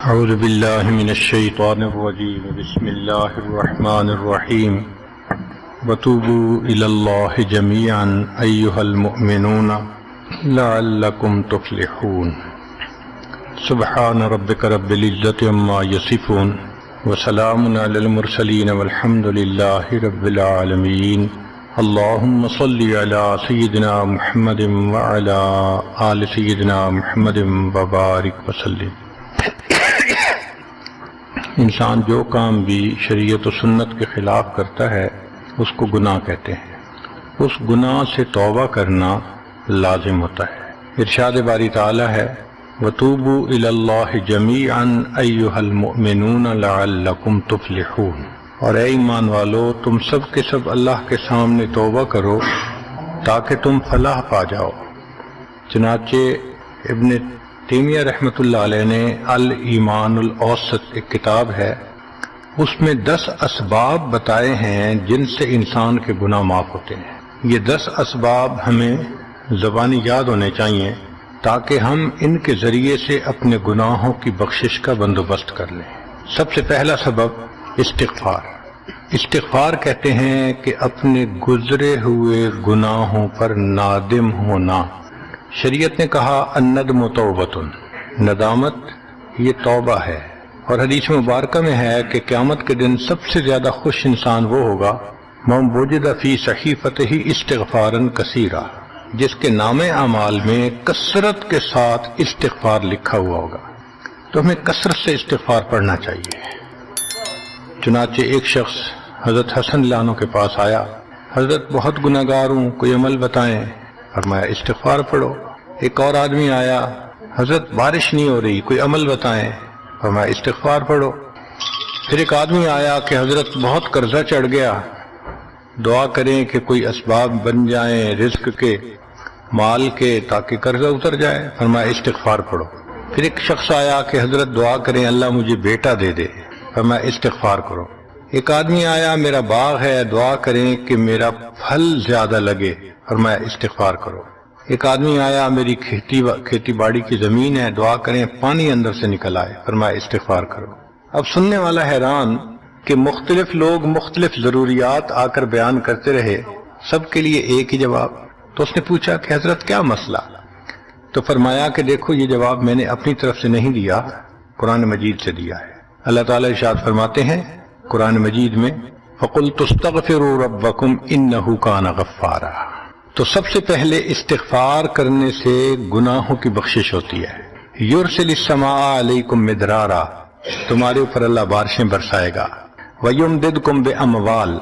اعوذ باللہ من الشیطان الرجیم بسم اللہ الرحمن الرحیم وتوبوا الی اللہ جمیعا ایھا المؤمنون لعلکم تفلحون سبحان ربک رب العزۃ عما یصفون وسلام علی المرسلین والحمد للہ رب العالمین اللہم صلی علی سیدنا محمد وعلی آل سیدنا محمد وبارک وسلم۔ انسان جو کام بھی شریعت و سنت کے خلاف کرتا ہے اس کو گناہ کہتے ہیں، اس گناہ سے توبہ کرنا لازم ہوتا ہے۔ ارشاد باری تعالی ہے وَتُوبُوا إِلَى اللَّهِ جَمِيعًا أَيُّهَا الْمُؤْمِنُونَ لَعَلَّكُمْ تُفْلِحُونَ، اور اے ایمان والو تم سب کے سب اللہ کے سامنے توبہ کرو تاکہ تم فلاح پا جاؤ۔ چنانچہ ابن تیمیہ رحمۃ اللہ علیہ نے الایمان الاوسط ایک کتاب ہے، اس میں 10 اسباب بتائے ہیں جن سے انسان کے گناہ معاف ہوتے ہیں۔ یہ 10 اسباب ہمیں زبانی یاد ہونے چاہیے تاکہ ہم ان کے ذریعے سے اپنے گناہوں کی بخشش کا بندوبست کر لیں۔ سب سے پہلا سبب استغفار۔ استغفار کہتے ہیں کہ اپنے گزرے ہوئے گناہوں پر نادم ہونا۔ شریعت نے کہا الندم توبۃ، ندامت یہ توبہ ہے، اور حدیث مبارکہ میں ہے کہ قیامت کے دن سب سے زیادہ خوش انسان وہ ہوگا من وجد فی صحیفتہ استغفارا کثیرا، جس کے نام اعمال میں کثرت کے ساتھ استغفار لکھا ہوا ہوگا۔ تو ہمیں کثرت سے استغفار پڑھنا چاہیے۔ چنانچہ ایک شخص حضرت حسن اللہ عنہ کے پاس آیا، حضرت بہت گناہ گار ہوں، کوئی عمل بتائیں۔ فرمایا استغفار پڑھو۔ ایک اور آدمی آیا، حضرت بارش نہیں ہو رہی، کوئی عمل بتائیں۔ فرمایا استغفار پڑھو۔ پھر ایک آدمی آیا کہ حضرت بہت قرضہ چڑھ گیا، دعا کریں کہ کوئی اسباب بن جائیں رزق کے، مال کے، تاکہ قرضہ اتر جائے۔ فرمایا استغفار پڑھو۔ پھر ایک شخص آیا کہ حضرت دعا کریں اللہ مجھے بیٹا دے دے۔ فرمایا استغفار کرو۔ ایک آدمی آیا میرا باغ ہے، دعا کریں کہ میرا پھل زیادہ لگے۔ فرمایا استغفار کرو۔ ایک آدمی آیا میری کھیتی باڑی کی زمین ہے، دعا کریں پانی اندر سے نکل آئے۔ فرمایا استغفار کرو۔ اب سننے والا حیران کہ مختلف لوگ مختلف ضروریات آ کر بیان کرتے رہے، سب کے لیے ایک ہی جواب۔ تو اس نے پوچھا کہ حضرت کیا مسئلہ؟ تو فرمایا کہ دیکھو یہ جواب میں نے اپنی طرف سے نہیں دیا، قرآن مجید سے دیا ہے۔ اللہ تعالیٰ ارشاد فرماتے ہیں قرآن مجید میں فَقُلْتُ اسْتَغْفِرُوا رَبَّكُمْ إِنَّهُ كَانَ غَفَّارًا۔ تو سب سے پہلے استغفار کرنے سے گناہوں کی بخشش ہوتی ہے۔ یرسل السماء علیکم مدرارا، تمہارے اوپر اللہ بارشیں برسائے گا۔ ویمددکم باموال،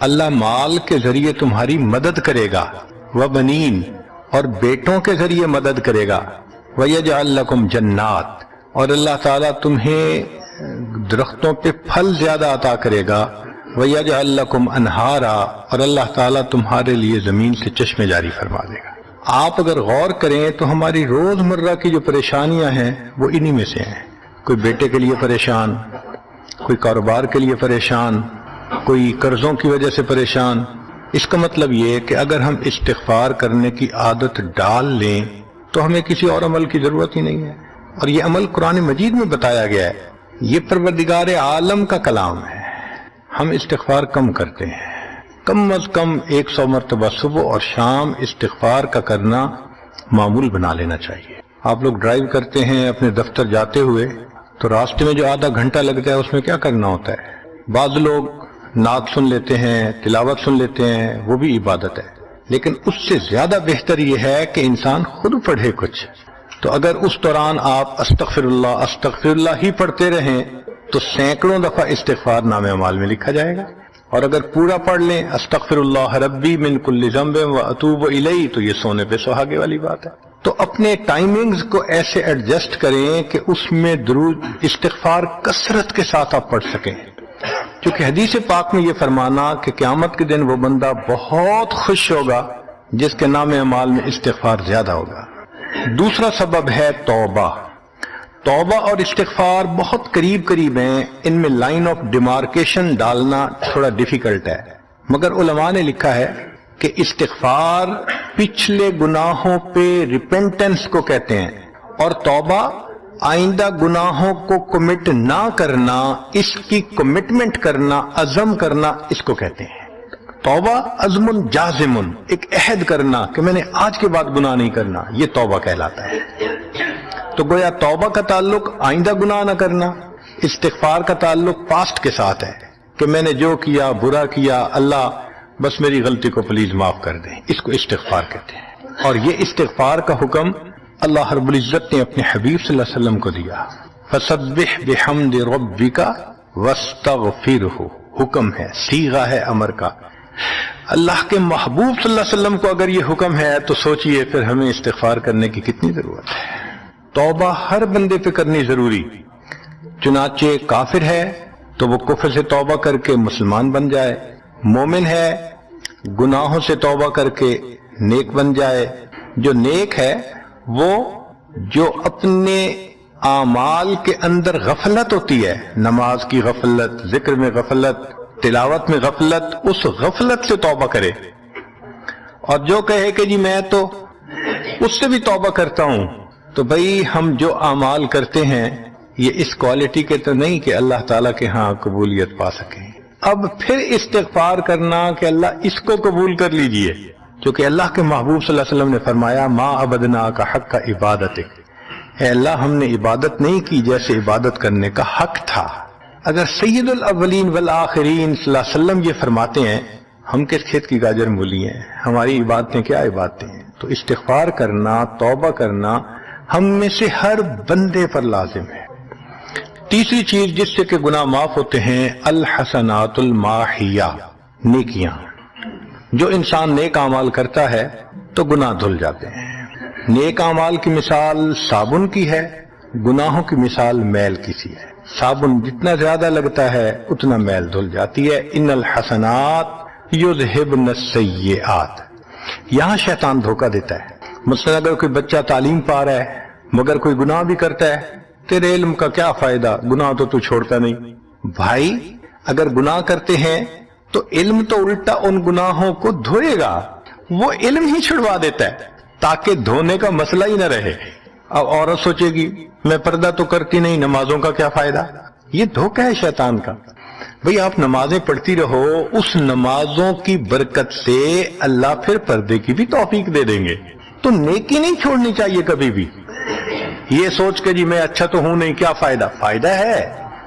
اللہ مال کے ذریعے تمہاری مدد کرے گا۔ وبنین، اور بیٹوں کے ذریعے مدد کرے گا۔ ویجعل لکم جنات، اور اللہ تعالیٰ تمہیں درختوں پہ پھل زیادہ عطا کرے گا۔ وَيَجْعَلْ لَكُمْ أَنْهَارًا، اور اللہ تعالیٰ تمہارے لیے زمین سے چشمے جاری فرما دے گا۔ آپ اگر غور کریں تو ہماری روز مرہ کی جو پریشانیاں ہیں وہ انہی میں سے ہیں۔ کوئی بیٹے کے لیے پریشان، کوئی کاروبار کے لیے پریشان، کوئی قرضوں کی وجہ سے پریشان۔ اس کا مطلب یہ کہ اگر ہم استغفار کرنے کی عادت ڈال لیں تو ہمیں کسی اور عمل کی ضرورت ہی نہیں ہے، اور یہ عمل قرآن مجید میں بتایا گیا ہے۔ یہ پروردگار عالم کا کلام ہے۔ ہم استغفار کم کرتے ہیں، کم از کم 100 مرتبہ صبح اور شام استغفار کا کرنا معمول بنا لینا چاہیے۔ آپ لوگ ڈرائیو کرتے ہیں اپنے دفتر جاتے ہوئے تو راستے میں جو آدھا گھنٹہ لگتا ہے اس میں کیا کرنا ہوتا ہے؟ بعض لوگ نعت سن لیتے ہیں، تلاوت سن لیتے ہیں، وہ بھی عبادت ہے، لیکن اس سے زیادہ بہتر یہ ہے کہ انسان خود پڑھے کچھ۔ تو اگر اس دوران آپ استغفر اللہ ہی پڑھتے رہیں تو سینکڑوں دفعہ استغفار نام اعمال میں لکھا جائے گا، اور اگر پورا پڑھ لیں استغفر اللہ ربی من کل ذنب واتوب الیہ تو یہ سونے پہ سہاگے والی بات ہے۔ تو اپنے ٹائمنگز کو ایسے ایڈجسٹ کریں کہ اس میں درود استغفار کثرت کے ساتھ آپ پڑھ سکیں، کیونکہ حدیث پاک میں یہ فرمانا کہ قیامت کے دن وہ بندہ بہت خوش ہوگا جس کے نام اعمال میں استغفار زیادہ ہوگا۔ دوسرا سبب ہے توبہ۔ توبہ اور استغفار بہت قریب ہیں، ان میں لائن آف ڈیمارکیشن ڈالنا تھوڑا ڈیفیکلٹ ہے، مگر علماء نے لکھا ہے کہ استغفار پچھلے گناہوں پہ ریپینٹنس کو کہتے ہیں، اور توبہ آئندہ گناہوں کو کمٹ نہ کرنا، اس کی کمٹمنٹ کرنا، عزم کرنا، اس کو کہتے ہیں توبہ۔ عزم جازم، ایک عہد کرنا کہ میں نے آج کے بعد گناہ نہیں کرنا، یہ توبہ کہلاتا ہے۔ تو گویا توبہ کا تعلق آئندہ گناہ نہ کرنا، استغفار کا تعلق پاسٹ کے ساتھ ہے کہ میں نے جو کیا برا کیا، اللہ بس میری غلطی کو پلیز معاف کر دیں، اس کو استغفار کہتے ہیں۔ اور یہ استغفار کا حکم اللہ رب العزت نے اپنے حبیب صلی اللہ علیہ وسلم کو دیا، فسبح بحمد ربک واستغفرہ، حکم ہے، صیغہ ہے امر کا۔ اللہ کے محبوب صلی اللہ علیہ وسلم کو اگر یہ حکم ہے تو سوچئے پھر ہمیں استغفار کرنے کی کتنی ضرورت ہے۔ توبہ ہر بندے پہ کرنی ضروری، چنانچہ کافر ہے تو وہ کفر سے توبہ کر کے مسلمان بن جائے، مومن ہے گناہوں سے توبہ کر کے نیک بن جائے۔ جو نیک ہے وہ جو اپنے اعمال کے اندر غفلت ہوتی ہے، نماز کی غفلت، ذکر میں غفلت، تلاوت میں غفلت، اس غفلت سے توبہ کرے، اور جو کہے کہ جی میں تو اس سے بھی توبہ کرتا ہوں، تو بھئی ہم جو اعمال کرتے ہیں یہ اس کوالٹی کے تو نہیں کہ اللہ تعالیٰ کے ہاں قبولیت پا سکیں۔ اب پھر استغفار کرنا کہ اللہ اس کو قبول کر لیجئے، چونکہ اللہ کے محبوب صلی اللہ علیہ وسلم نے فرمایا ما عبدنا کا حق کا عبادتک، اے اللہ ہم نے عبادت نہیں کی جیسے عبادت کرنے کا حق تھا۔ اگر سید الاولین والآخرین صلی اللہ علیہ وسلم یہ فرماتے ہیں، ہم کس کھیت کی گاجر مولی ہیں، ہماری عبادتیں کیا عبادتیں ہیں؟ تو استغفار کرنا، توبہ کرنا ہم میں سے ہر بندے پر لازم ہے۔ تیسری چیز جس سے کہ گناہ معاف ہوتے ہیں، الحسنات الماحیہ، نیکیاں۔ جو انسان نیک اعمال کرتا ہے تو گناہ دھل جاتے ہیں۔ نیک اعمال کی مثال صابن کی ہے، گناہوں کی مثال میل کی سی ہے۔ صابن جتنا زیادہ لگتا ہے اتنا میل دھل جاتی ہے۔ ان الحسنات یذہبن السیئات، یہاں شیطان دھوکہ دیتا ہے۔ مثلا اگر کوئی بچہ تعلیم پا رہا ہے مگر کوئی گناہ بھی کرتا ہے، تیرے علم کا کیا فائدہ، گناہ تو چھوڑتا نہیں۔ بھائی اگر گناہ کرتے ہیں تو علم تو الٹا ان گناہوں کو دھوئے گا، وہ علم ہی چھڑوا دیتا ہے تاکہ دھونے کا مسئلہ ہی نہ رہے۔ اب عورت سوچے گی میں پردہ تو کرتی نہیں، نمازوں کا کیا فائدہ؟ یہ دھوکہ ہے شیطان کا۔ بھئی آپ نمازیں پڑھتی رہو، اس نمازوں کی برکت سے اللہ پھر پردے کی بھی توفیق دے دیں گے۔ تو نیکی نہیں چھوڑنی چاہیے کبھی بھی، یہ سوچ کے جی میں اچھا تو ہوں نہیں، کیا فائدہ؟ فائدہ ہے۔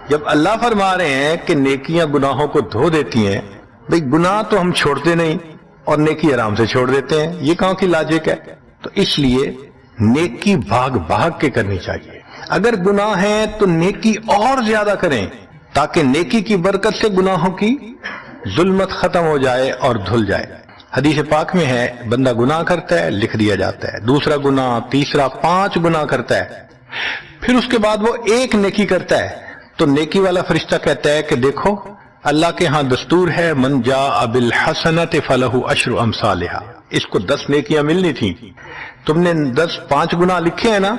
جب اللہ فرما رہے ہیں کہ نیکیاں گناہوں کو دھو دیتی ہیں، بھئی گناہ تو ہم چھوڑتے نہیں اور نیکی آرام سے چھوڑ دیتے ہیں، یہ کہاں کی لاجک ہے؟ تو اس لیے نیکی بھاگ بھاگ کے کرنی چاہیے۔ اگر گناہ ہیں تو نیکی اور زیادہ کریں تاکہ نیکی کی برکت سے گناہوں کی ظلمت ختم ہو جائے اور دھل جائے۔ حدیث پاک میں ہے بندہ گناہ کرتا ہے لکھ دیا جاتا ہے، دوسرا گناہ، تیسرا، 5 گناہ کرتا ہے، پھر اس کے بعد وہ ایک نیکی کرتا ہے تو نیکی والا فرشتہ کہتا ہے کہ دیکھو اللہ کے ہاں دستور ہے من جاء بالحسنۃ فلہ عشر امثالھا، اس کو 10 نیکیاں ملنی تھیں، تم نے 5 گناہ لکھے ہیں نا،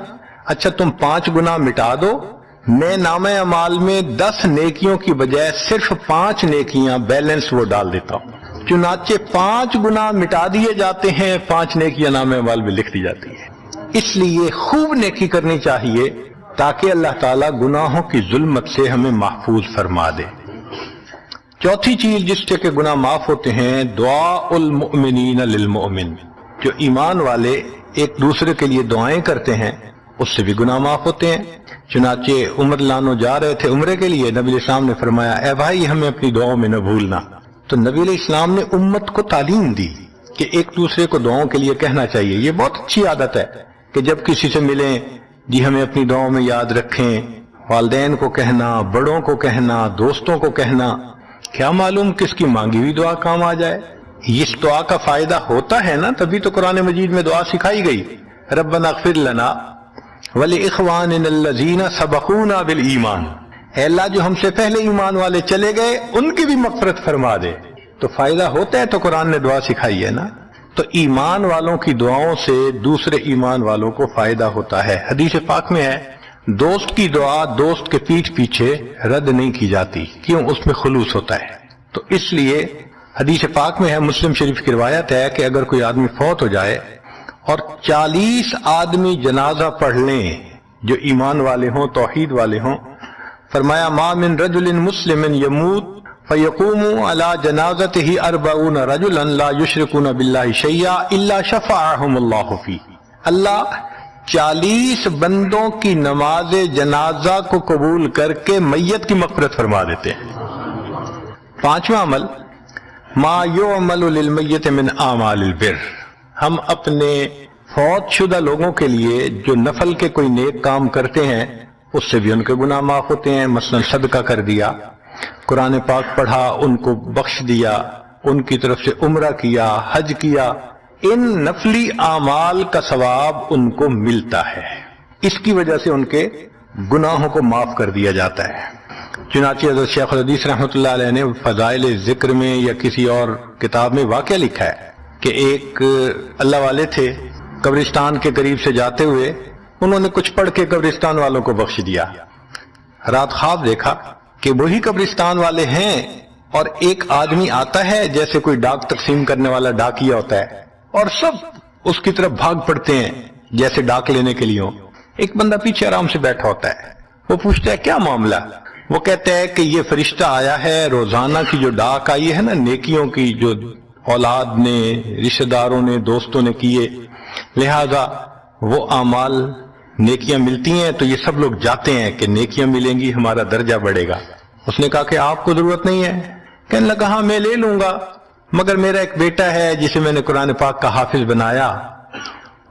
اچھا تم 5 گناہ مٹا دو، میں نامہ اعمال میں 10 نیکیوں کی بجائے صرف 5 نیکیاں بیلنس وہ ڈال دیتا ہوں۔ چنانچہ 5 گناہ مٹا دیے جاتے ہیں، 5 نیکیاں نامہ اعمال میں لکھ دی جاتی ہیں۔ اس لیے خوب نیکی کرنی چاہیے تاکہ اللہ تعالیٰ گناہوں کی ظلمت سے ہمیں محفوظ فرما دے۔ چوتھی چیز جس سے کہ گناہ معاف ہوتے ہیں، دعاء المؤمنین للمؤمن، جو ایمان والے ایک دوسرے کے لیے دعائیں کرتے ہیں اس سے بھی گناہ معاف ہوتے ہیں۔ چنانچہ عمر لانو جا رہے تھے عمرے کے لیے، نبی علیہ السلام نے فرمایا اے بھائی ہمیں اپنی دعاؤں میں نہ بھولنا، تو نبی علیہ السلام نے امت کو تعلیم دی کہ ایک دوسرے کو دعاؤں کے لیے کہنا چاہیے۔ یہ بہت اچھی عادت ہے کہ جب کسی سے ملیں جی ہمیں اپنی دعاؤں میں یاد رکھیں، والدین کو کہنا، بڑوں کو کہنا، دوستوں کو کہنا، کیا معلوم کس کی مانگی ہوئی دعا کام آ جائے۔ اس دعا کا فائدہ ہوتا ہے نا، تبھی تو قرآن مجید میں دعا سکھائی گئی، ربنا اغفر لنا ولاخواننا الذین سبقونا بالایمان، اے اللہ جو ہم سے پہلے ایمان والے چلے گئے ان کی بھی مغفرت فرما دے۔ تو فائدہ ہوتا ہے تو قرآن نے دعا سکھائی ہے نا۔ تو ایمان والوں کی دعاؤں سے دوسرے ایمان والوں کو فائدہ ہوتا ہے۔ حدیث پاک میں ہے دوست کی دعا دوست کے پیٹھ پیچھے رد نہیں کی جاتی، کیوں؟ اس میں خلوص ہوتا ہے۔ تو اس لیے حدیث پاک میں ہے، مسلم شریف کی روایت ہے کہ اگر کوئی آدمی فوت ہو جائے اور 40 آدمی جنازہ پڑھ لیں جو ایمان والے ہوں، توحید والے ہوں. فرمایا ما من رجل مسلم یموت فیقوم علی جنازتہ 40 رجلا لا یشرکون باللہ شیئا الا شفعهم اللہ فیہ. اللہ 40 بندوں کی نماز جنازہ کو قبول کر کے میت کی مغفرت فرما دیتے ہیں. پانچواں عمل ما یعمل للمیت من اعمال البر. ہم اپنے فوت شدہ لوگوں کے لیے جو نفل کے کوئی نیک کام کرتے ہیں اس سے بھی ان کے گناہ معاف ہوتے ہیں. مثلا صدقہ کر دیا، قرآن پاک پڑھا، ان کو بخش دیا، ان کی طرف سے عمرہ کیا، حج کیا، ان نفلی اعمال کا ثواب ان کو ملتا ہے. اس کی وجہ سے ان کے گناہوں کو معاف کر دیا جاتا ہے. چنانچہ حضرت شیخ الحدیث رحمۃ اللہ علیہ نے فضائل ذکر میں یا کسی اور کتاب میں واقعہ لکھا ہے کہ ایک اللہ والے تھے، قبرستان کے قریب سے جاتے ہوئے انہوں نے کچھ پڑھ کے قبرستان والوں کو بخش دیا. رات خواب دیکھا کہ وہی قبرستان والے ہیں اور ایک آدمی آتا ہے جیسے کوئی ڈاک تقسیم کرنے والا ڈاکیا ہوتا ہے، اور سب اس کی طرف بھاگ پڑتے ہیں جیسے ڈاک لینے کے لیے ہوں. ایک بندہ پیچھے آرام سے بیٹھا ہوتا ہے. وہ پوچھتا ہے کیا معاملہ؟ وہ کہتا ہے کہ یہ فرشتہ آیا ہے، روزانہ کی جو ڈاک آئی ہے نا نیکیوں کی، جو اولاد نے، رشتہ داروں نے، دوستوں نے کیے، لہذا وہ اعمال نیکیاں ملتی ہیں تو یہ سب لوگ جاتے ہیں کہ نیکیاں ملیں گی، ہمارا درجہ بڑھے گا. اس نے کہا کہ آپ کو ضرورت نہیں ہے. کہنے لگا ہاں میں لے لوں گا، مگر میرا ایک بیٹا ہے جسے میں نے قرآن پاک کا حافظ بنایا،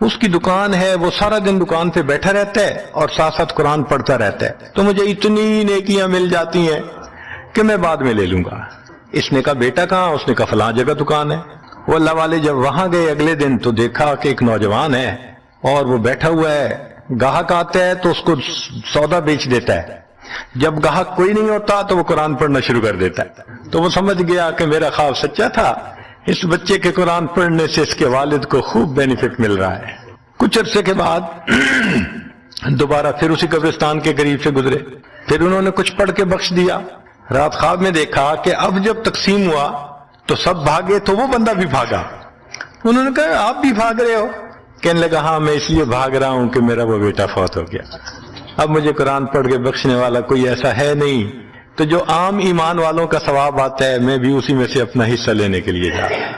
اس کی دکان ہے، وہ سارا دن دکان پہ بیٹھا رہتا ہے اور ساتھ ساتھ قرآن پڑھتا رہتا ہے، تو مجھے اتنی نیکیاں مل جاتی ہیں کہ میں بعد میں لے لوں گا. اس نے کہا بیٹا کہاں؟ اس نے کہا فلاں جگہ دکان ہے. وہ اللہ والے جب وہاں گئے اگلے دن تو دیکھا کہ ایک نوجوان ہے اور وہ بیٹھا ہوا ہے، گاہک آتا ہے تو اس کو سودا بیچ دیتا ہے، جب گاہک کوئی نہیں ہوتا تو وہ قرآن پڑھنا شروع کر دیتا ہے. تو وہ سمجھ گیا کہ میرا خواب سچا تھا، اس بچے کے قرآن پڑھنے سے اس کے والد کو خوب بینیفٹ مل رہا ہے. کچھ عرصے کے بعد دوبارہ پھر اسی قبرستان کے قریب سے گزرے، پھر انہوں نے کچھ پڑھ کے بخش دیا. رات خواب میں دیکھا کہ اب جب تقسیم ہوا تو سب بھاگے تو وہ بندہ بھی بھاگا. انہوں نے کہا آپ بھی بھاگ رہے ہو؟ کہنے لگا ہاں میں اس لیے بھاگ رہا ہوں کہ میرا وہ بیٹا فوت ہو گیا، اب مجھے قرآن پڑھ کے بخشنے والا کوئی ایسا ہے نہیں، تو جو عام ایمان والوں کا ثواب آتا ہے میں بھی اسی میں سے اپنا حصہ لینے کے لیے جا رہا ہوں.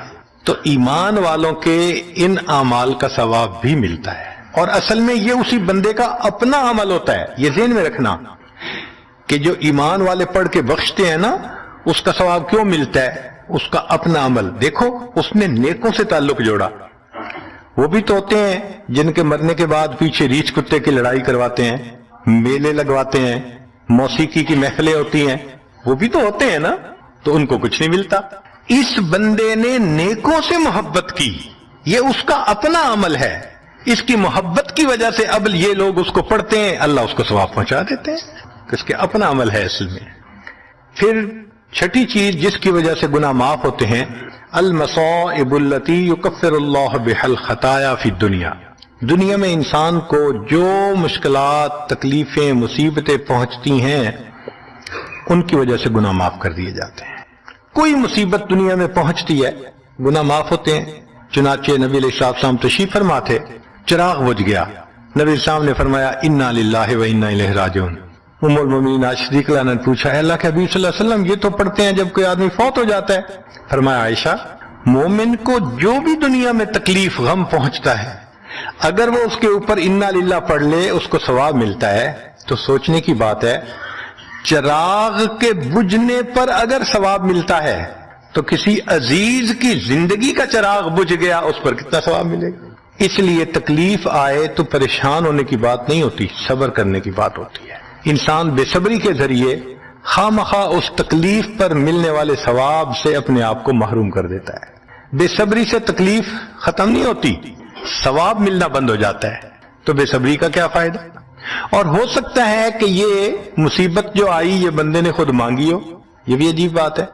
تو ایمان والوں کے ان اعمال کا ثواب بھی ملتا ہے، اور اصل میں یہ اسی بندے کا اپنا عمل ہوتا ہے. یہ ذہن میں رکھنا کہ جو ایمان والے پڑھ کے بخشتے ہیں نا اس کا ثواب کیوں ملتا ہے؟ اس کا اپنا عمل. دیکھو اس نے نیکوں سے تعلق جوڑا. وہ بھی تو ہوتے ہیں جن کے مرنے کے بعد پیچھے ریچھ کتے کی لڑائی کرواتے ہیں، میلے لگواتے ہیں، موسیقی کی محفلیں ہوتی ہیں، وہ بھی تو ہوتے ہیں نا، تو ان کو کچھ نہیں ملتا. اس بندے نے نیکوں سے محبت کی، یہ اس کا اپنا عمل ہے، اس کی محبت کی وجہ سے اب یہ لوگ اس کو پڑھتے ہیں، اللہ اس کو ثواب پہنچا دیتے ہیں، اس کے اپنا عمل ہے اصل میں. پھر چھٹی چیز جس کی وجہ سے گناہ معاف ہوتے ہیں، المصائب التی یکفر اللہ بها الخطایا فی الدنیا. دنیا میں انسان کو جو مشکلات، تکلیفیں، مصیبتیں پہنچتی ہیں ان کی وجہ سے گناہ معاف کر دیے جاتے ہیں. کوئی مصیبت دنیا میں پہنچتی ہے گناہ معاف ہوتے ہیں. چنانچہ نبی علیہ السلام تشریف فرما تھے، چراغ بجھ گیا، نبی علیہ السلام نے فرمایا انا للہ و انا الیہ راجعون. ام المومنین عائشہ صدیقہ نے پوچھا اللہ کے حبیب صلی اللہ علیہ وسلم یہ تو پڑھتے ہیں جب کوئی آدمی فوت ہو جاتا ہے. فرمایا عائشہ مومن کو جو بھی دنیا میں تکلیف غم پہنچتا ہے اگر وہ اس کے اوپر انا للہ پڑھ لے اس کو ثواب ملتا ہے. تو سوچنے کی بات ہے، چراغ کے بجھنے پر اگر ثواب ملتا ہے تو کسی عزیز کی زندگی کا چراغ بجھ گیا اس پر کتنا ثواب ملے گا. اس لیے تکلیف آئے تو پریشان ہونے کی بات نہیں ہوتی، صبر کرنے کی بات ہوتی ہے. انسان بے صبری کے ذریعے خواہ اس تکلیف پر ملنے والے ثواب سے اپنے آپ کو محروم کر دیتا ہے. بے صبری سے تکلیف ختم نہیں ہوتی، ثواب ملنا بند ہو جاتا ہے. تو بے صبری کا کیا فائدہ؟ اور ہو سکتا ہے کہ یہ مصیبت جو آئی یہ بندے نے خود مانگی ہو. یہ بھی عجیب بات ہے.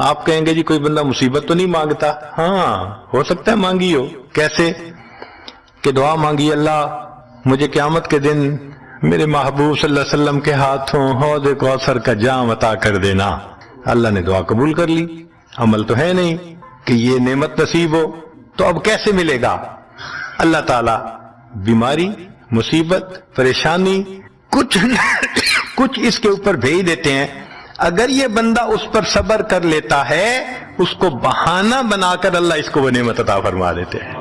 آپ کہیں گے جی کوئی بندہ مصیبت تو نہیں مانگتا. ہاں ہو سکتا ہے مانگی ہو. کیسے کہ دعا مانگی اللہ مجھے قیامت کے دن میرے محبوب صلی اللہ علیہ وسلم کے ہاتھوں حوض کوثر کا جام عطا کر دینا. اللہ نے دعا قبول کر لی. عمل تو ہے نہیں کہ یہ نعمت نصیب ہو، تو اب کیسے ملے گا؟ اللہ تعالیٰ بیماری مصیبت پریشانی کچھ اس کے اوپر بھیج دیتے ہیں. اگر یہ بندہ اس پر صبر کر لیتا ہے اس کو بہانہ بنا کر اللہ اس کو وہ نعمت عطا فرما دیتے ہیں.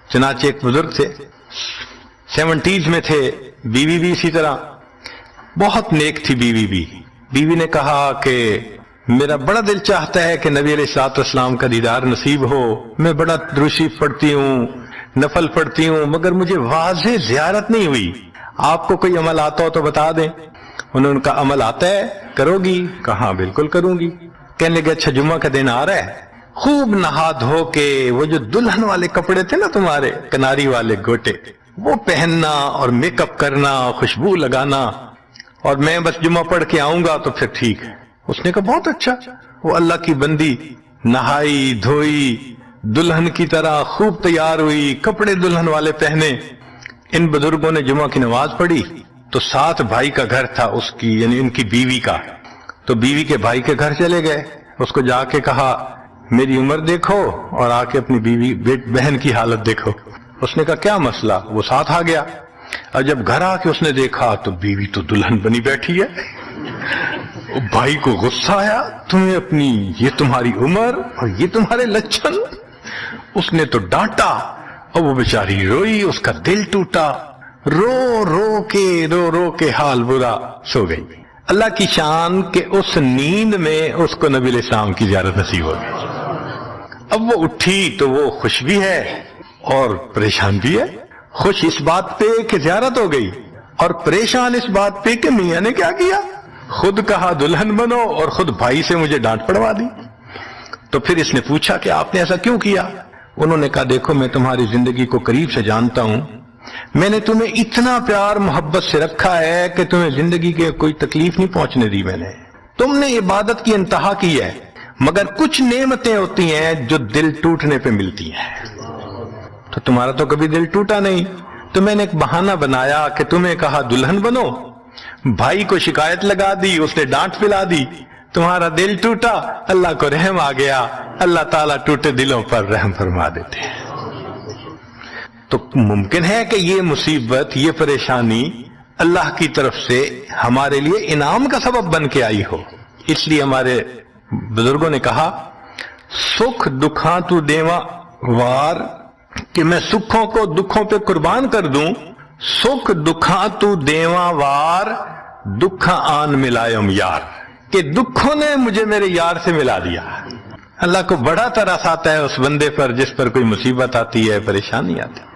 چنانچہ ایک بزرگ تھے 70s میں تھے, بیوی بھی اسی طرح بہت نیک تھی. بیوی نے کہا کہ میرا بڑا دل چاہتا ہے کہ نبی علیہ الصلوۃ والسلام کا دیدار نصیب ہو. میں بڑا درود شریف پڑھتی ہوں, نفل پڑھتی ہوں, مگر مجھے واضح زیارت نہیں ہوئی. آپ کو کوئی عمل آتا ہو تو بتا دیں. انہوں نے کہا عمل آتا ہے, کرو گی؟ کہا بالکل کروں گی. کہنے لگے اچھا جمعہ کا دن آ رہا ہے, خوب نہا دھو کے وہ جو دلہن والے کپڑے تھے نا تمہارے کناری والے گوٹے, وہ پہننا اور میک اپ کرنا, خوشبو لگانا, اور میں بس جمعہ پڑھ کے آؤں گا تو پھر ٹھیک ہے. اس نے کہا بہت اچھا. وہ اللہ کی بندی نہائی دھوئی دلہن کی طرح خوب تیار ہوئی, کپڑے دلہن والے پہنے. ان بزرگوں نے جمعہ کی نماز پڑھی تو ساتھ بھائی کا گھر تھا اس کی, یعنی ان کی بیوی کا. تو بیوی کے بھائی کے گھر چلے گئے. اس کو جا کے کہا میری عمر دیکھو اور آ کے اپنی بیوی بہن کی حالت دیکھو. اس نے کہا کیا مسئلہ؟ وہ ساتھ آ گیا. اور جب گھر آ کے اس نے دیکھا تو بیوی تو دلہن بنی بیٹھی ہے. بھائی کو غصہ آیا, تمہیں اپنی یہ تمہاری عمر اور یہ تمہارے لچھن. اس نے تو ڈانٹا اور وہ بیچاری روئی, اس کا دل ٹوٹا, رو رو کے حال برا, سو گئی. اللہ کی شان کہ اس نیند میں اس کو نبی علیہ السلام کی زیارت نصیب ہو گئی. اب وہ اٹھی تو وہ خوش بھی ہے اور پریشان بھی ہے. خوش اس بات پہ کہ زیارت ہو گئی, اور پریشان اس بات پہ کہ میاں نے کیا کیا, خود کہا دلہن بنو اور خود بھائی سے مجھے ڈانٹ پڑوا دی. تو پھر اس نے پوچھا کہ آپ نے ایسا کیوں کیا؟ انہوں نے کہا دیکھو میں تمہاری زندگی کو قریب سے جانتا ہوں, میں نے تمہیں اتنا پیار محبت سے رکھا ہے کہ تمہیں زندگی کے کوئی تکلیف نہیں پہنچنے دی میں نے. تم نے عبادت کی انتہا کی ہے, مگر کچھ نعمتیں ہوتی ہیں جو دل ٹوٹنے پہ ملتی ہیں. تو تمہارا تو کبھی دل ٹوٹا نہیں, تو میں نے ایک بہانہ بنایا کہ تمہیں کہا دلہن بنو, بھائی کو شکایت لگا دی, اس نے ڈانٹ پلا دی, تمہارا دل ٹوٹا, اللہ کو رحم آ گیا. اللہ تعالیٰ ٹوٹے دلوں پر رحم فرما دیتے ہیں. تو ممکن ہے کہ یہ مصیبت یہ پریشانی اللہ کی طرف سے ہمارے لیے انعام کا سبب بن کے آئی ہو. اس لیے ہمارے بزرگوں نے کہا سکھ دکھاں تو دیواں وار, کہ میں سکھوں کو دکھوں پہ قربان کر دوں. سکھ دکھاں تو دیواں وار, دکھاں آن ملائم یار, کہ دکھوں نے مجھے میرے یار سے ملا دیا. اللہ کو بڑا ترس آتا ہے اس بندے پر جس پر کوئی مصیبت آتی ہے, پریشانی آتی ہے.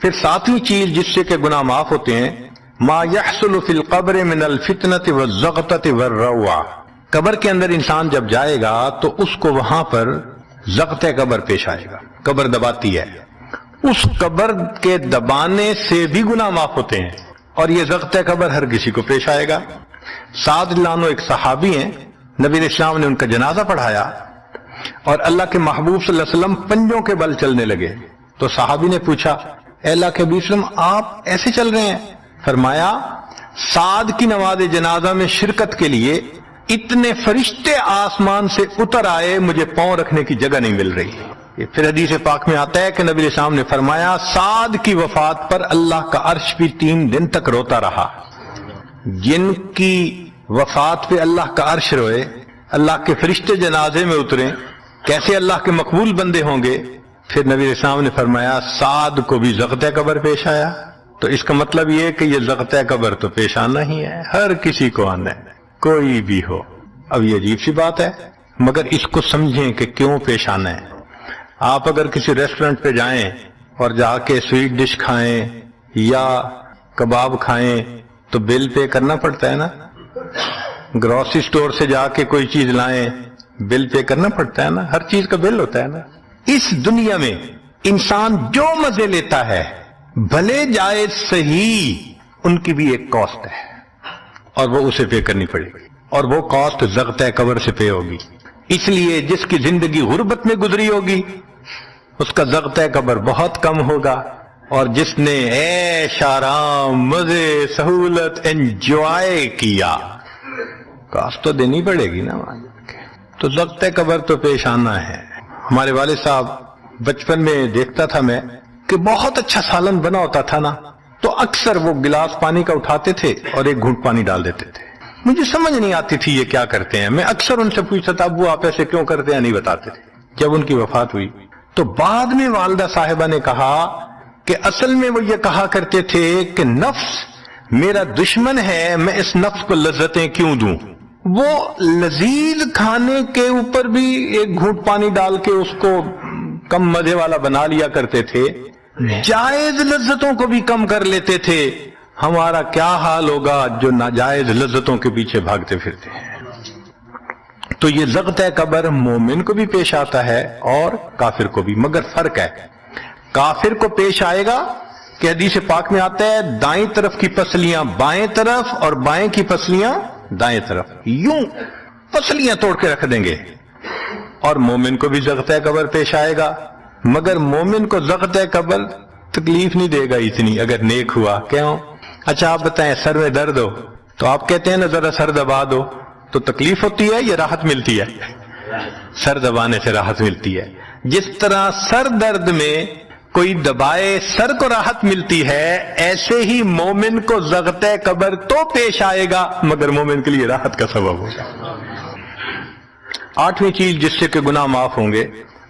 پھر ساتویں چیز جس سے کہ گناہ معاف ہوتے ہیں, ما یحصل فی القبر من الفتنۃ والزغطۃ والروع. قبر کے اندر انسان جب جائے گا تو اس کو وہاں پر ضغط قبر پیش آئے گا. قبر دباتی ہے, اس قبر کے دبانے سے بھی گناہ معاف ہوتے ہیں, اور یہ ضغط قبر ہر کسی کو پیش آئے گا. سعد لانو ایک صحابی ہیں, نبی علیہ السلام نے ان کا جنازہ پڑھایا اور اللہ کے محبوب صلی اللہ علیہ وسلم پنجوں کے بل چلنے لگے. تو صحابی نے پوچھا اے اللہ کے حبیب صلی اللہ علیہ وسلم آپ ایسے چل رہے ہیں؟ فرمایا سعد کی نماز جنازہ میں شرکت کے لیے اتنے فرشتے آسمان سے اتر آئے, مجھے پاؤں رکھنے کی جگہ نہیں مل رہی. یہ پھر حدیث پاک میں آتا ہے کہ نبی علیہ السلام نے فرمایا سعد کی وفات پر اللہ کا عرش بھی 3 دن تک روتا رہا. جن کی وفات پہ اللہ کا عرش روئے, اللہ کے فرشتے جنازے میں اتریں, کیسے اللہ کے مقبول بندے ہوں گے. پھر نبی علیہ السلام نے فرمایا سعد کو بھی ضغط قبر پیش آیا. تو اس کا مطلب یہ کہ یہ ضغط قبر تو پیش آنا ہی ہے, ہر کسی کو آنا ہے, کوئی بھی ہو. اب یہ عجیب سی بات ہے, مگر اس کو سمجھیں کہ کیوں پیش آنا ہے. آپ اگر کسی ریسٹورنٹ پہ جائیں اور جا کے سویٹ ڈش کھائیں یا کباب کھائیں تو بل پے کرنا پڑتا ہے نا. گروسری سٹور سے جا کے کوئی چیز لائیں بل پے کرنا پڑتا ہے نا, ہر چیز کا بل ہوتا ہے نا. اس دنیا میں انسان جو مزے لیتا ہے بھلے جائز صحیح, ان کی بھی ایک کاسٹ ہے اور وہ اسے پے کرنی پڑے گی, اور وہ کاسٹ ضغط قبر سے پے ہوگی. اس لیے جس کی زندگی غربت میں گزری ہوگی اس کا ضغط قبر بہت کم ہوگا, اور جس نے عیش آرام مزے سہولت انجوائے کیا کاسٹ تو دینی پڑے گی نا. تو ضغط قبر تو پیش آنا ہے. ہمارے والد صاحب بچپن میں دیکھتا تھا میں کہ بہت اچھا سالن بنا ہوتا تھا نا تو اکثر وہ گلاس پانی کا اٹھاتے تھے اور ایک گھونٹ پانی ڈال دیتے تھے. مجھے سمجھ نہیں آتی تھی یہ کیا کرتے ہیں. میں اکثر ان سے پوچھتا تھا ابو آپ ایسے کیوں کرتے ہیں, نہیں بتاتے تھے. جب ان کی وفات ہوئی تو بعد میں والدہ صاحبہ نے کہا کہ اصل میں وہ یہ کہا کرتے تھے کہ نفس میرا دشمن ہے, میں اس نفس کو لذتیں کیوں دوں. وہ لذیذ کھانے کے اوپر بھی ایک گھونٹ پانی ڈال کے اس کو کم مزے والا بنا لیا کرتے تھے, جائز لذتوں کو بھی کم کر لیتے تھے. ہمارا کیا حال ہوگا جو ناجائز لذتوں کے پیچھے بھاگتے پھرتے ہیں. تو یہ ضغط قبر مومن کو بھی پیش آتا ہے اور کافر کو بھی, مگر فرق ہے. کافر کو پیش آئے گا کہ حدیث پاک میں آتا ہے دائیں طرف کی پسلیاں بائیں طرف اور بائیں کی پسلیاں دائیں طرف, یوں پسلیاں توڑ کے رکھ دیں گے. اور مومن کو بھی ضغط قبر پیش آئے گا, مگر مومن کو ضغط قبر تکلیف نہیں دے گا اتنی اگر نیک ہوا. کیوں؟ اچھا آپ بتائیں سر میں درد ہو تو آپ کہتے ہیں نا ذرا سر دبا دو, تو تکلیف ہوتی ہے یا راحت ملتی ہے؟ سر دبانے سے راحت ملتی ہے. جس طرح سر درد میں کوئی دبائے سر کو راحت ملتی ہے, ایسے ہی مومن کو ضغط قبر تو پیش آئے گا مگر مومن کے لیے راحت کا سبب ہوگا. 8ویں چیز جس سے کہ گناہ معاف ہوں گے,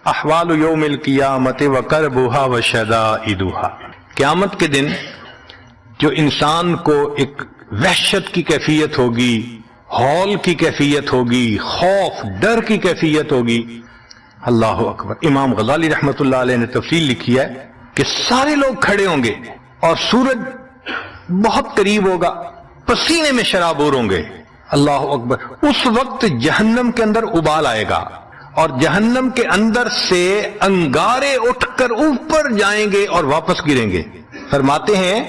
احوال یوم القیامت و کربھا و شدائدھا. قیامت کے دن جو انسان کو ایک وحشت کی کیفیت ہوگی, ہول کی کیفیت ہوگی, خوف ڈر کی کیفیت ہوگی. اللہ اکبر. امام غزالی رحمت اللہ علیہ نے تفصیل لکھی ہے کہ سارے لوگ کھڑے ہوں گے اور سورج بہت قریب ہوگا, پسینے میں شرابور ہوں گے. اللہ اکبر. اس وقت جہنم کے اندر ابال آئے گا اور جہنم کے اندر سے انگارے اٹھ کر اوپر جائیں گے اور واپس گریں گے. فرماتے ہیں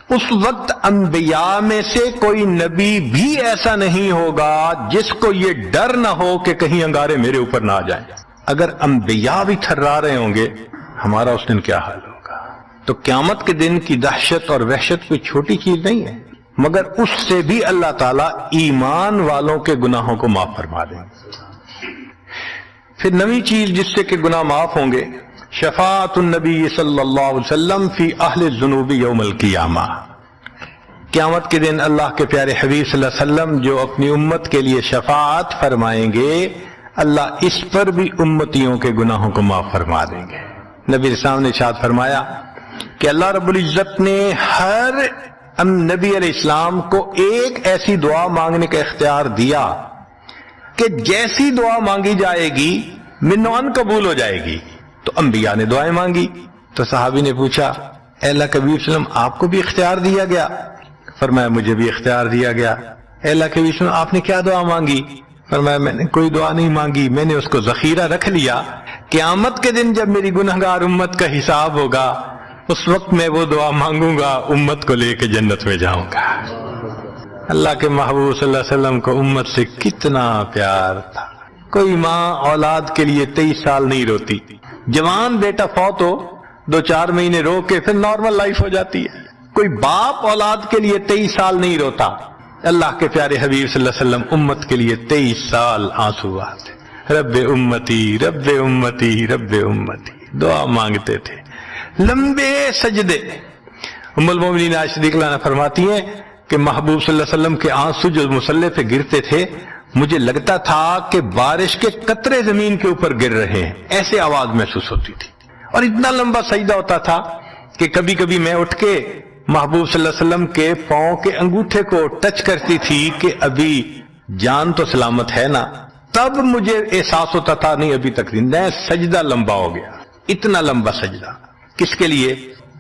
اس وقت انبیاء میں سے کوئی نبی بھی ایسا نہیں ہوگا جس کو یہ ڈر نہ ہو کہ کہیں انگارے میرے اوپر نہ آ جائیں. اگر انبیاء بھی تھرا رہے ہوں گے ہمارا اس دن کیا حال ہوگا. تو قیامت کے دن کی دہشت اور وحشت کوئی چھوٹی چیز نہیں ہے, مگر اس سے بھی اللہ تعالیٰ ایمان والوں کے گناہوں کو معاف فرما دیں گے. پھر 9ویں چیز جس سے کہ گناہ معاف ہوں گے, شفاعت النبی صلی اللہ علیہ وسلم فی اہل الذنوب یوم القیامہ. قیامت کے دن اللہ کے پیارے حبیب صلی اللہ علیہ وسلم جو اپنی امت کے لیے شفاعت فرمائیں گے, اللہ اس پر بھی امتیوں کے گناہوں کو معاف فرما دیں گے. نبی اسلام نے ارشاد فرمایا کہ اللہ رب العزت نے ہر نبی علیہ السلام کو ایک ایسی دعا مانگنے کا اختیار دیا کہ جیسی دعا مانگی جائے گی منوان قبول ہو جائے گی. تو انبیاء نے دعائیں مانگی تو صحابی نے پوچھا اے اللہ کے حبیب صلی اللہ علیہ وسلم آپ کو بھی اختیار دیا گیا؟ فرمایا مجھے بھی اختیار دیا گیا. اے اللہ کے حبیب صلی اللہ علیہ وسلم آپ نے کیا دعا مانگی؟ فرمایا میں نے کوئی دعا نہیں مانگی, میں نے اس کو ذخیرہ رکھ لیا. قیامت کے دن جب میری گنہگار امت کا حساب ہوگا اس وقت میں وہ دعا مانگوں گا, امت کو لے کے جنت میں جاؤں گا. اللہ کے محبوب صلی اللہ علیہ وسلم کو امت سے کتنا پیار تھا. کوئی ماں اولاد کے لیے 23 سال نہیں روتی. جوان بیٹا فوت ہو 2-4 مہینے رو کے پھر نارمل لائف ہو جاتی ہے. کوئی باپ اولاد کے لیے 23 سال نہیں روتا. اللہ کے پیارے حبیب صلی اللہ علیہ وسلم امت کے لیے 23 سال آنسو آتے, رب امتی رب امتی رب امتی دعا مانگتے تھے. لمبے سجدے. ام المومنین عائشہ رضی اللہ عنہا فرماتی ہیں کہ محبوب صلی اللہ علیہ وسلم کے آنسو جو مصلی پہ گرتے تھے مجھے لگتا تھا کہ بارش کے قطرے زمین کے اوپر گر رہے ہیں, ایسے آواز محسوس ہوتی تھی. اور اتنا لمبا سجدہ ہوتا تھا کہ کبھی کبھی میں اٹھ کے محبوب صلی اللہ علیہ وسلم کے پاؤں کے انگوٹھے کو ٹچ کرتی تھی کہ ابھی جان تو سلامت ہے نا, تب مجھے احساس ہوتا تھا نہیں ابھی تک نہیں, سجدہ لمبا ہو گیا. اتنا لمبا سجدہ کس کے لیے؟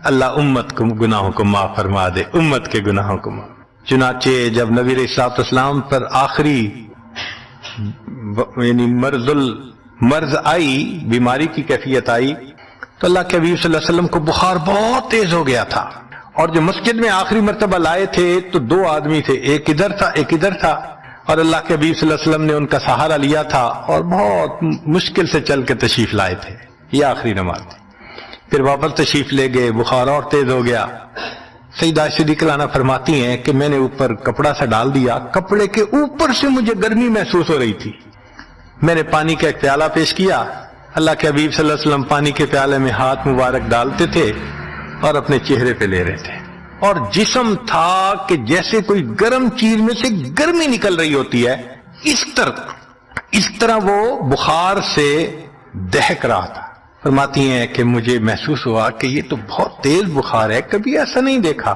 اللہ امت کو گناہوں کو معاف فرما دے, امت کے گناہوں کو معاف. چنانچہ جب نبی علیہ الصلوۃ والسلام پر آخری یعنی مرض آئی, بیماری کی کیفیت آئی, تو اللہ کے حبیب صلی اللہ علیہ وسلم کو بخار بہت تیز ہو گیا تھا. اور جو مسجد میں آخری مرتبہ لائے تھے تو 2 آدمی تھے, ایک ادھر تھا ایک ادھر تھا, اور اللہ کے حبیب صلی اللہ علیہ وسلم نے ان کا سہارا لیا تھا اور بہت مشکل سے چل کے تشریف لائے تھے. یہ آخری نماز تھی. پھر واپس تشریف لے گئے, بخار اور تیز ہو گیا. سیدہ عائشہ رضی اللہ عنہا فرماتی ہیں کہ میں نے اوپر کپڑا سا ڈال دیا, کپڑے کے اوپر سے مجھے گرمی محسوس ہو رہی تھی. میں نے پانی کا ایک پیالہ پیش کیا, اللہ کے حبیب صلی اللہ علیہ وسلم پانی کے پیالے میں ہاتھ مبارک ڈالتے تھے اور اپنے چہرے پہ لے رہے تھے، اور جسم تھا کہ جیسے کوئی گرم چیز میں سے گرمی نکل رہی ہوتی ہے، اس طرح وہ بخار سے دہک رہا تھا۔ فرماتی ہیں کہ مجھے محسوس ہوا کہ یہ تو بہت تیز بخار ہے، کبھی ایسا نہیں دیکھا۔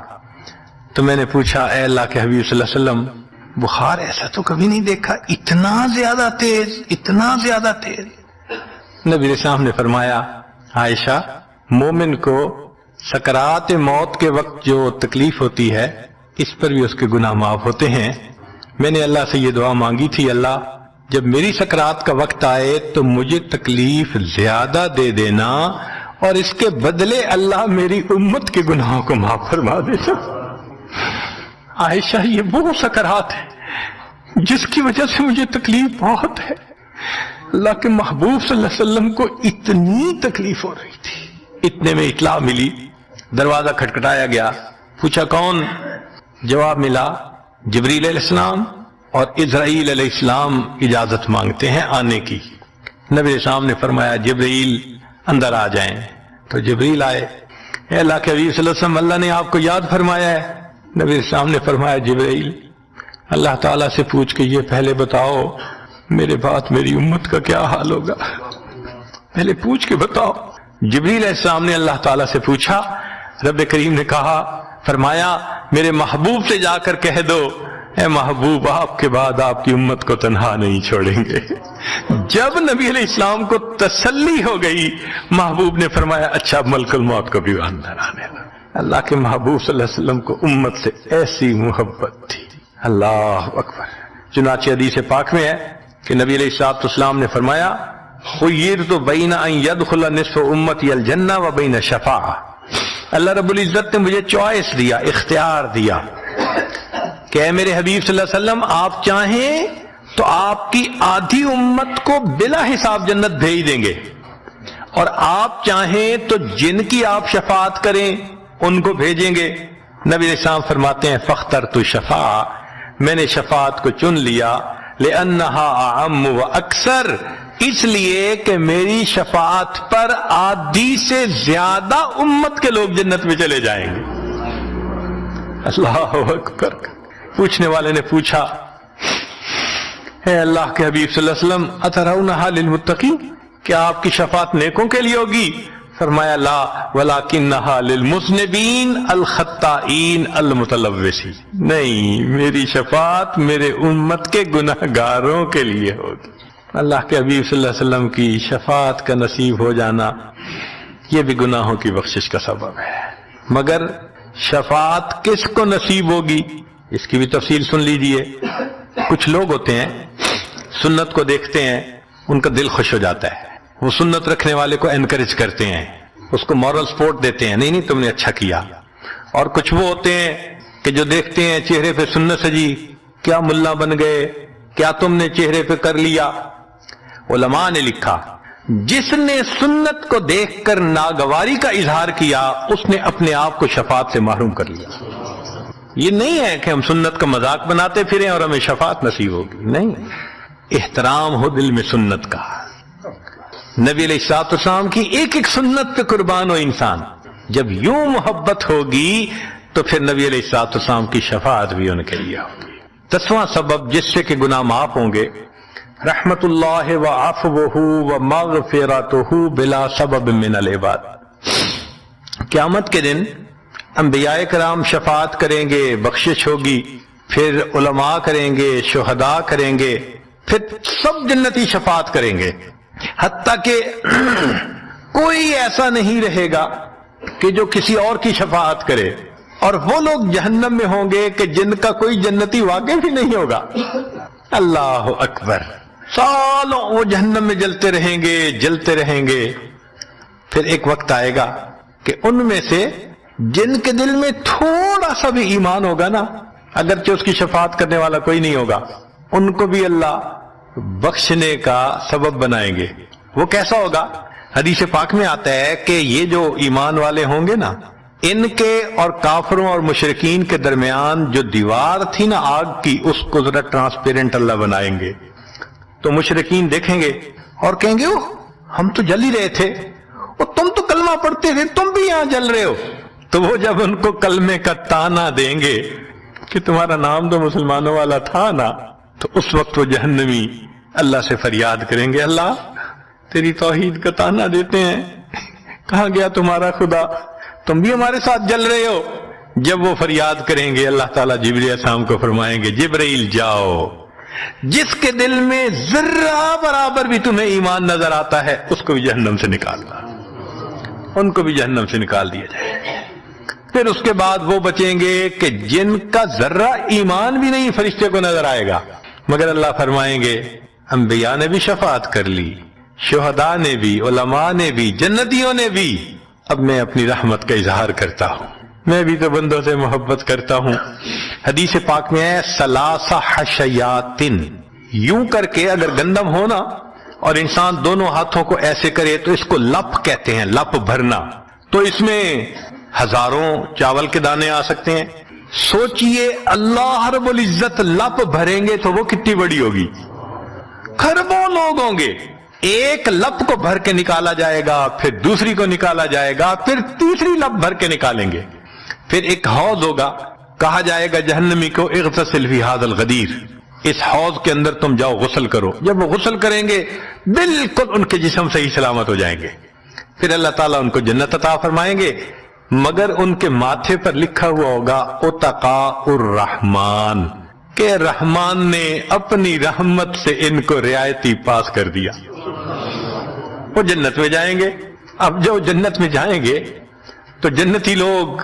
تو میں نے پوچھا اے اللہ کے حبیب صلی اللہ علیہ وسلم، بخار ایسا تو کبھی نہیں دیکھا، اتنا زیادہ تیز، اتنا زیادہ تیز؟ نبی علیہ السلام نے فرمایا عائشہ، مومن کو سکرات موت کے وقت جو تکلیف ہوتی ہے اس پر بھی اس کے گناہ معاف ہوتے ہیں۔ میں نے اللہ سے یہ دعا مانگی تھی، اللہ جب میری سکرات کا وقت آئے تو مجھے تکلیف زیادہ دے دینا، اور اس کے بدلے اللہ میری امت کے گناہوں کو معاف فرما دینا۔ عائشہ، یہ وہ سکرات ہے جس کی وجہ سے مجھے تکلیف بہت ہے۔ اللہ کے محبوب صلی اللہ علیہ وسلم کو اتنی تکلیف ہو رہی تھی۔ اتنے میں اطلاع ملی، دروازہ کھٹکھٹایا گیا، پوچھا کون؟ جواب ملا جبریل علیہ السلام اور اسرائیل علیہ السلام اجازت مانگتے ہیں آنے کی۔ نبی علیہ السلام نے فرمایا جبریل اندر آ جائیں، تو جبریل آئے۔ اے اللہ کے حبیب صلی اللہ علیہ وسلم، اللہ نے آپ کو یاد فرمایا ہے۔ نبی علیہ السلام نے فرمایا جبریل، اللہ تعالیٰ سے پوچھ کے یہ پہلے بتاؤ میرے بعد میری امت کا کیا حال ہوگا، پہلے پوچھ کے بتاؤ۔ جبریل علیہ السلام نے اللہ تعالیٰ سے پوچھا، رب کریم نے کہا، فرمایا میرے محبوب سے جا کر کہہ دو اے محبوب، آپ کے بعد آپ کی امت کو تنہا نہیں چھوڑیں گے۔ جب نبی علیہ السلام کو تسلی ہو گئی، محبوب نے فرمایا اچھا ملک الموت کو بھی اندر آنے لگا۔ اللہ کے محبوب صلی اللہ علیہ وسلم کو امت سے ایسی محبت تھی، اللہ اکبر۔ چنانچہ حدیث پاک میں ہے کہ نبی علیہ الصلوۃ والسلام نے فرمایا خیرت بین ان یدخل نصف امتی الجنہ و بین شفاعہ، اللہ رب العزت نے مجھے چوائس دیا، اختیار دیا کہ اے میرے حبیب صلی اللہ علیہ وسلم، آپ چاہیں تو آپ کی آدھی امت کو بلا حساب جنت بھیج دیں گے، اور آپ چاہیں تو جن کی آپ شفاعت کریں ان کو بھیجیں گے۔ نبی علیہ السلام فرماتے ہیں فاخترت الشفاعہ، میں نے شفاعت کو چن لیا، لأنہا اعم و اکثر، اس لیے کہ میری شفاعت پر آدھی سے زیادہ امت کے لوگ جنت میں چلے جائیں گے۔ اللہ اکبر۔ پوچھنے والے نے پوچھا اے اللہ کے حبیب صلی اللہ علیہ وسلم، اترونہا للمتقین، کیا آپ کی شفاعت نیکوں کے لیے ہوگی؟ فرمایا لا ولکنہا للمذنبین الخطائین المتلوثین، نہیں، میری شفاعت میرے امت کے گناہگاروں کے لیے ہوگی۔ اللہ کے حبیب صلی اللہ علیہ وسلم کی شفاعت کا نصیب ہو جانا یہ بھی گناہوں کی بخشش کا سبب ہے، مگر شفاعت کس کو نصیب ہوگی اس کی بھی تفصیل سن لیجئے۔ کچھ لوگ ہوتے ہیں سنت کو دیکھتے ہیں، ان کا دل خوش ہو جاتا ہے، وہ سنت رکھنے والے کو انکریج کرتے ہیں، اس کو مورل سپورٹ دیتے ہیں، نہیں تم نے اچھا کیا۔ اور کچھ وہ ہوتے ہیں کہ جو دیکھتے ہیں چہرے پہ سنت سجی، کیا ملا بن گئے، کیا تم نے چہرے پہ کر لیا۔ علماء نے لکھا جس نے سنت کو دیکھ کر ناگواری کا اظہار کیا اس نے اپنے آپ کو شفاعت سے محروم کر لیا۔ یہ نہیں ہے کہ ہم سنت کا مذاق بناتے پھریں اور ہمیں شفاعت نصیب ہوگی، نہیں، احترام ہو دل میں سنت کا۔ نبی علیہ الصلوۃ والسلام کی ایک ایک سنت پہ قربان ہو انسان، جب یوں محبت ہوگی تو پھر نبی علیہ الصلوۃ والسلام کی شفاعت بھی ان کے لیے ہوگی۔ 10واں سبب جس سے کہ گناہ معاف ہوں گے، رحمت اللہ و عفوہ و مغفرتہ بلا سبب من العباد، قیامت کے دن انبیاء کرام شفاعت کریں گے، بخشش ہوگی، پھر علماء کریں گے، شہداء کریں گے، پھر سب جنتی شفاعت کریں گے، حتیٰ کہ کوئی ایسا نہیں رہے گا کہ جو کسی اور کی شفاعت کرے، اور وہ لوگ جہنم میں ہوں گے کہ جن کا کوئی جنتی واقع بھی نہیں ہوگا۔ اللہ اکبر، سالوں وہ جہنم میں جلتے رہیں گے، جلتے رہیں گے، پھر ایک وقت آئے گا کہ ان میں سے جن کے دل میں تھوڑا سا بھی ایمان ہوگا نا، اگرچہ اس کی شفاعت کرنے والا کوئی نہیں ہوگا، ان کو بھی اللہ بخشنے کا سبب بنائیں گے۔ وہ کیسا ہوگا؟ حدیث پاک میں آتا ہے کہ یہ جو ایمان والے ہوں گے نا، ان کے اور کافروں اور مشرکین کے درمیان جو دیوار تھی نا آگ کی، اس کو ذرا ٹرانسپیرنٹ اللہ بنائیں گے، تو مشرکین دیکھیں گے اور کہیں گے ہم تو جل ہی رہے تھے، اور تم تو کلمہ پڑھتے تھے، تم بھی یہاں جل رہے ہو۔ تو وہ جب ان کو کلمے کا تانا دیں گے کہ تمہارا نام تو مسلمانوں والا تھا نا، تو اس وقت وہ جہنمی اللہ سے فریاد کریں گے، اللہ تیری توحید کا تانا دیتے ہیں، کہاں گیا تمہارا خدا، تم بھی ہمارے ساتھ جل رہے ہو۔ جب وہ فریاد کریں گے اللہ تعالیٰ جبرائیل علیہ السلام کو فرمائیں گے، جبرائیل جاؤ، جس کے دل میں ذرہ برابر بھی تمہیں ایمان نظر آتا ہے اس کو بھی جہنم سے نکالنا، ان کو بھی جہنم سے نکال دیا جائے۔ پھر اس کے بعد وہ بچیں گے کہ جن کا ذرہ ایمان بھی نہیں فرشتے کو نظر آئے گا، مگر اللہ فرمائیں گے انبیاء نے بھی شفاعت کر لی، شہداء نے بھی، علماء نے بھی، جنتیوں نے بھی، اب میں اپنی رحمت کا اظہار کرتا ہوں، میں بھی تو بندوں سے محبت کرتا ہوں۔ حدیث پاک میں ہے ثلاث حشیات، یوں کر کے اگر گندم ہونا اور انسان دونوں ہاتھوں کو ایسے کرے تو اس کو لپ کہتے ہیں، لپ بھرنا، تو اس میں ہزاروں چاول کے دانے آ سکتے ہیں۔ سوچئے اللہ رب العزت لپ بھریں گے تو وہ کتنی بڑی ہوگی، کھربوں لوگ ہوں گے، ایک لپ کو بھر کے نکالا جائے گا، پھر دوسری کو نکالا جائے گا، پھر تیسری لپ بھر کے نکالیں گے، پھر ایک حوض ہوگا، کہا جائے گا جہنمی کو اغتسل فی ھذا الغدیر، اس حوض کے اندر تم جاؤ غسل کرو۔ جب وہ غسل کریں گے بالکل ان کے جسم صحیح سلامت ہو جائیں گے، پھر اللہ تعالیٰ ان کو جنت عطا فرمائیں گے، مگر ان کے ماتھے پر لکھا ہوا ہوگا اتقاء الرحمن، کہ رحمان نے اپنی رحمت سے ان کو رعایتی پاس کر دیا، وہ جنت میں جائیں گے۔ اب جو جنت میں جائیں گے تو جنتی لوگ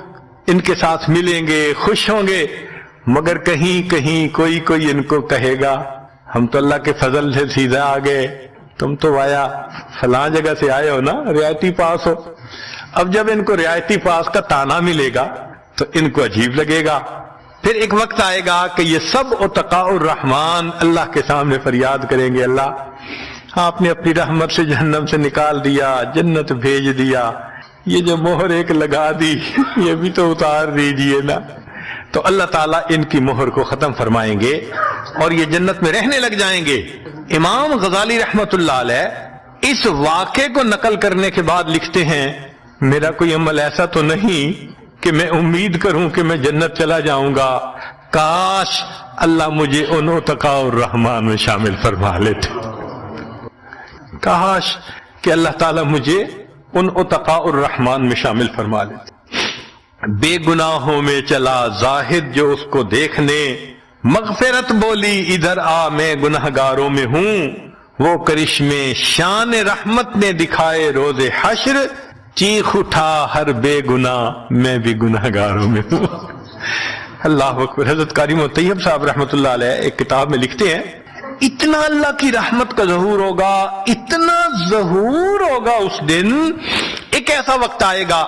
ان کے ساتھ ملیں گے، خوش ہوں گے، مگر کہیں کہیں کوئی ان کو کہے گا ہم تو اللہ کے فضل سے سیدھا آ گئے، تم تو آیا فلاں جگہ سے آئے ہو نا، رعایتی پاس ہو۔ اب جب ان کو رعایتی پاس کا تانا ملے گا تو ان کو عجیب لگے گا، پھر ایک وقت آئے گا کہ یہ سب اتقاء الرحمن اللہ کے سامنے فریاد کریں گے، اللہ آپ نے اپنی رحمت سے جہنم سے نکال دیا، جنت بھیج دیا، یہ جو مہر ایک لگا دی یہ بھی تو اتار دیجئے نا۔ تو اللہ تعالیٰ ان کی مہر کو ختم فرمائیں گے اور یہ جنت میں رہنے لگ جائیں گے۔ امام غزالی رحمت اللہ علیہ اس واقعے کو نقل کرنے کے بعد لکھتے ہیں، میرا کوئی عمل ایسا تو نہیں کہ میں امید کروں کہ میں جنت چلا جاؤں گا، کاش اللہ مجھے ان اتقاء الرحمن میں شامل فرما لیتے، کاش کہ اللہ تعالیٰ مجھے ان اتقاء الرحمن میں شامل فرما لیتے۔ بے گناہوں میں چلا زاہد جو اس کو دیکھنے، مغفرت بولی ادھر آ میں گناہگاروں میں ہوں، وہ کرشمے شان رحمت نے دکھائے روز حشر، چیخ اٹھا ہر بے گناہ میں بھی گناہگاروں میں ہوں۔ اللہ اکبر۔ حضرت قاری محمد طیب صاحب رحمت اللہ علیہ ایک کتاب میں لکھتے ہیں، اتنا اللہ کی رحمت کا ظہور ہوگا، اتنا ظہور ہوگا اس دن، ایک ایسا وقت آئے گا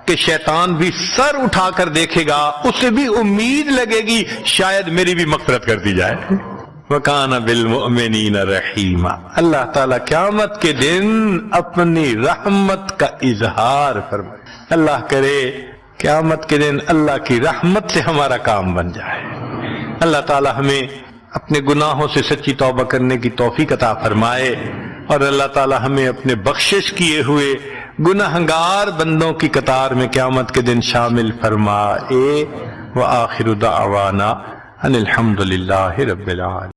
کہ شیطان بھی سر اٹھا کر دیکھے گا، اسے بھی امید لگے گی شاید میری بھی مغفرت کر دی جائے۔ وَكَانَ بِالْمُؤْمِنِينَ رَحِيمًا۔ اللہ تعالیٰ قیامت کے دن اپنی رحمت کا اظہار فرمائے۔ اللہ کرے قیامت کے دن اللہ کی رحمت سے ہمارا کام بن جائے۔ اللہ تعالیٰ ہمیں اپنے گناہوں سے سچی توبہ کرنے کی توفیق عطا فرمائے، اور اللہ تعالیٰ ہمیں اپنے بخشش کیے ہوئے گناہگار بندوں کی قطار میں قیامت کے دن شامل فرمائے۔ وآخر دعوانا ان الحمد للہ رب العالمین۔